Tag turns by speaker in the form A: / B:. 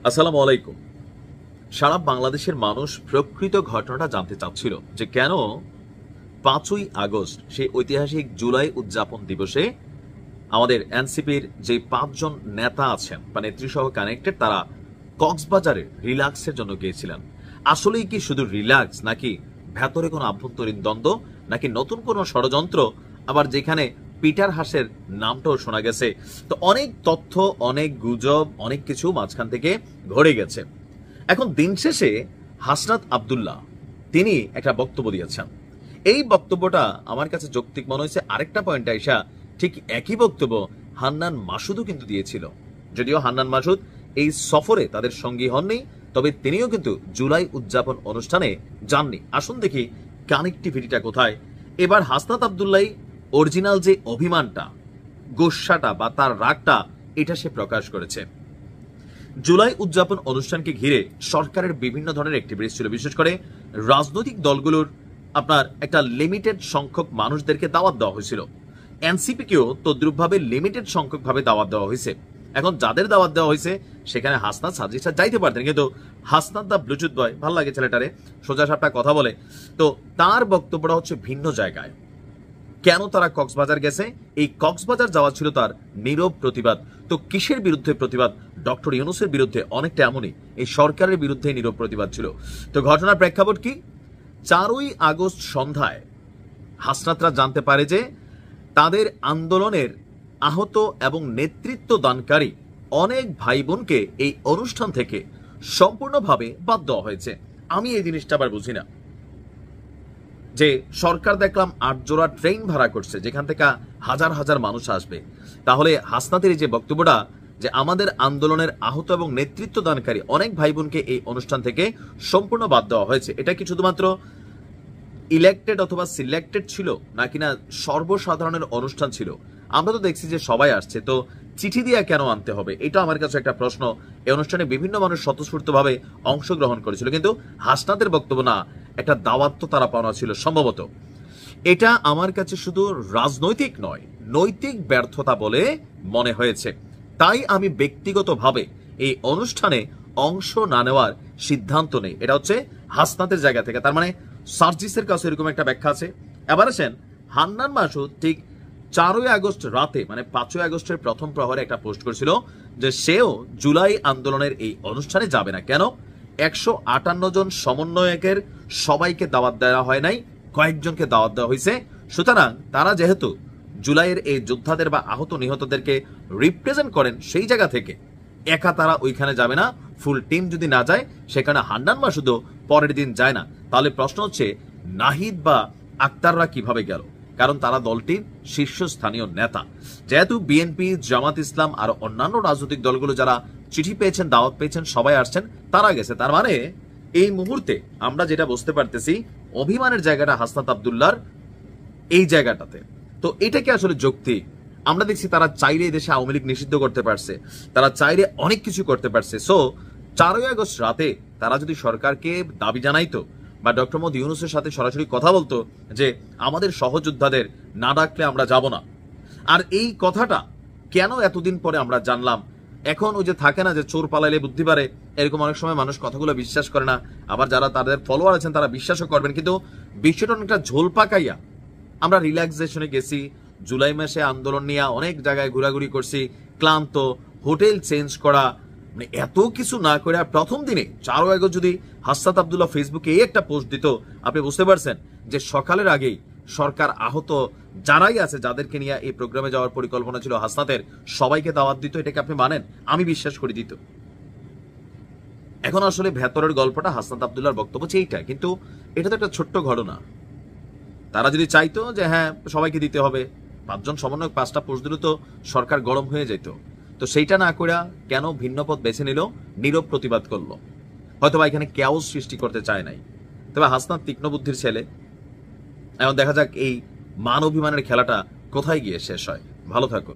A: আসসালামু আলাইকুম। সারা বাংলাদেশের মানুষ প্রকৃত ঘটনাটা জানতে চাচ্ছিল যে কেন ৫ই আগস্ট সেই ঐতিহাসিক জুলাই উদযাপন দিবসে আমাদের এনসিপির যে ৫ জন নেতা আছেন বা নেত্রী সহ কানেক্টেড তারা কক্সবাজারে রিল্যাক্সের জন্য গিয়েছিলেন। আসলেই কি শুধু রিল্যাক্স, নাকি ভেতরে কোনো আভ্যন্তরীণ দ্বন্দ্ব, নাকি নতুন কোনো ষড়যন্ত্র, আবার যেখানে পিটার হাসের নামটাও শোনা গেছে। তো অনেক তথ্য, অনেক গুজব, অনেক কিছু মাঝখান থেকে ঘটে গেছে। এখন দিন শেষে হাসনাত আব্দুল্লাহ তিনি একটা বক্তব্য দিয়েছেন। এই বক্তব্যটা আমার কাছে যৌক্তিক মনে হয়েছে। আরেকটা পয়েন্ট আইসা ঠিক একই বক্তব্য হান্নান মাসুদও কিন্তু দিয়েছিল, যদিও হান্নান মাসুদ এই সফরে তাদের সঙ্গী হননি, তবে তিনিও কিন্তু জুলাই উদযাপন অনুষ্ঠানে যাননি। আসুন দেখি কানেক্টিভিটিটা কোথায়। এবার হাসনাত আব্দুল্লাহ অরিজিনাল যে অভিমানটা, গোস্বাটা বা তার রাগটা, এটা সে প্রকাশ করেছে। জুলাই উদযাপন অনুষ্ঠানকে ঘিরে সরকারের বিভিন্ন ধরনের অ্যাক্টিভিটিস ছিল, বিশেষ করে রাজনৈতিক দলগুলোর আপনার একটা লিমিটেড সংখ্যক মানুষদেরকে দাওয়াত দেওয়া হয়েছিল। এনসিপিকেও তদ্রুপভাবে লিমিটেড সংখ্যক ভাবে দাওয়াত দেওয়া হয়েছে। এখন যাদের দাওয়াত দেওয়া হয়েছে সেখানে হাসনাত সাজিশা যাইতে পারতেন, কিন্তু হাসনাত দা ব্লুটুথ বয়, ভালো লাগে ছেলেটারে, সোজা সাপটা কথা বলে। তো তার বক্তব্যটা হচ্ছে ভিন্ন জায়গায়। কেন তারা কক্সবাজার গেছে? এই কক্সবাজার যাওয়া ছিল তার নীরব প্রতিবাদ। তো কিসের বিরুদ্ধে প্রতিবাদ? ডক্টর ইউনূসের বিরুদ্ধে। অনেকটা এমনই এই সরকারের বিরুদ্ধে নীরব প্রতিবাদ ছিল। তো ঘটনার প্রেক্ষাপট কি? 4ই আগস্ট সন্ধ্যায় হাসনাতরা জানতে পারে যে তাদের আন্দোলনের আহত এবং নেতৃত্ব দানকারী অনেক ভাই বোনকে এই অনুষ্ঠান থেকে সম্পূর্ণভাবে বাদ দেওয়া হয়েছে। আমি এই জিনিসটা আবার বুঝি না যে সরকার দেখলাম 8 জোড়া ট্রেন ভাড়া করছে যেখান থেকে হাজার হাজার মানুষ আসবে। তাহলে হাসনাতের এই যে বক্তব্যটা যে আমাদের আন্দোলনের আহত এবং নেতৃত্ব দানকারী অনেক ভাই বোনকে এই অনুষ্ঠান থেকে সম্পূর্ণ বাদ দেওয়া হয়েছে, এটা কি শুধুমাত্র ইলেক্টেড অথবা সিলেক্টেড ছিল, নাকি না সর্বসাধারণের অনুষ্ঠান ছিল? আমরা তো দেখছি যে সবাই আসছে, তো চিঠি দিয়ে কেন আনতে হবে? এটা আমার কাছে একটা প্রশ্ন। এই অনুষ্ঠানে বিভিন্ন মানুষ স্বতঃস্ফূর্তভাবে অংশগ্রহণ করেছিল, কিন্তু হাসনাতের বক্তব্য না, একটা দাওয়াত তো তারা পাওয়া ছিল সম্ভবত। এটা আমার কাছে শুধু রাজনৈতিক নয়, নৈতিক ব্যর্থতা বলে মনে হয়েছে। তাই আমি ব্যক্তিগতভাবে এই অনুষ্ঠানে অংশ না নেওয়ার সিদ্ধান্ত নেই। এটা হচ্ছে হাসনাতের জায়গা থেকে। তার মানে সার্জিসের কাছে এরকম একটা ব্যাখ্যা আছে। এবার আসেন, হান্নান মাসুদ ঠিক 4ই আগস্ট রাতে, মানে 5ই আগস্টের প্রথম প্রহরে একটা পোস্ট করেছিল যে সেও জুলাই আন্দোলনের এই অনুষ্ঠানে যাবে না। কেন? 158 জন সমন্বয়কের সবাইকে দাওয়াত দেওয়া হয় নাই, কয়েকজনকে দাওয়াত দেওয়া হয়েছে। সুতরাং তারা যেহেতু জুলাইয়ের এই যোদ্ধাদের বা আহত নিহতদেরকে রিপ্রেজেন্ট করেন, সেই জায়গা থেকে একা তারা ওইখানে যাবে না। ফুল টিম যদি না যায়, সেখানে হান্নান মাসুদও পরের দিন যায় না। তাহলে প্রশ্ন হচ্ছে নাহিদ বা আক্তাররা কিভাবে গেল? কারণ তারা দলটির শীর্ষস্থানীয় নেতা। যেহেতু বিএনপি, জামাত ইসলাম আর অন্যান্য রাজনৈতিক দলগুলো যারা চিঠি পেয়েছেন, দাওয়াত পেয়েছেন, সবাই আসছেন, তারা গেছে। তার মানে এই মুহূর্তে আমরা যেটা বুঝতে পারতেছি, অভিমানের জায়গাটা হাসনাত আব্দুল্লাহর এই জায়গাটাতে। তো এটা কি আসলে যৌক্তিক? আমরা দেখছি তারা চাইলে দেশে আওয়ামী লীগ নিষিদ্ধ করতে পারছে, তারা চাইলে অনেক কিছু করতে পারছে। সো 4ই আগস্ট রাতে তারা যদি সরকারকে দাবি জানাইতো বা ডক্টর মোহাম্মদ ইউনূসের সাথে সরাসরি কথা বলতো যে আমাদের সহযোদ্ধাদের না ডাকলে আমরা যাব না, আর এই কথাটা কেন এতদিন পরে আমরা জানলাম? এখন ওই যে থাকে না যে চোর পালাইলে বুদ্ধি পারে, এরকম অনেক সময় মানুষ কথাগুলো বিশ্বাস করে না, আবার যারা তাদের ফলোয়ার আছেন তারা বিশ্বাসও করবেন। কিন্তু বিষয়টা অনেকটা ঝোল পাকাইয়া আমরা রিল্যাক্সেশনে গেছি, জুলাই মাসে আন্দোলন নিয়ে অনেক জায়গায় ঘোরাঘুরি করছি, ক্লান্ত, হোটেল চেঞ্জ করা, মানে এত কিছু না করে প্রথম দিনে 4ই আগস্ট যদি হাসনাত আব্দুল্লাহ ফেসবুকে এই একটা পোস্ট দিত, আপনি বুঝতে পারছেন যে সকালের আগেই সরকার আহত যারাই আছে, যাদেরকে নিয়ে এই প্রোগ্রামে যাওয়ার পরিকল্পনা ছিল হাসনাতের, সবাইকে দাওয়াত দিত। এটাকে আপনি মানেন? আমি বিশ্বাস করে দিত। এখন আসলে ভেতরের গল্পটা হাসনাত আব্দুল্লাহর বক্তব্য এইটা, কিন্তু এটা তো একটা ছোট্ট ঘটনা। তারা যদি চাইতো যে হ্যাঁ সবাইকে দিতে হবে, 5 জন সমন্বয়ক 5টা পোস্ট দিল, তো সরকার গরম হয়ে যেত। তো সেইটা না করে কেন ভিন্ন পথ বেছে নিল, নীরব প্রতিবাদ করলো? হয়তো বা এখানে কেউ সৃষ্টি করতে চায় নাই। তবে হাসনাত তীক্ষ্ণ বুদ্ধির ছেলে। এখন দেখা যাক এই মান অভিমানের খেলাটা কোথায় গিয়ে শেষ হয়। ভালো থাকুন।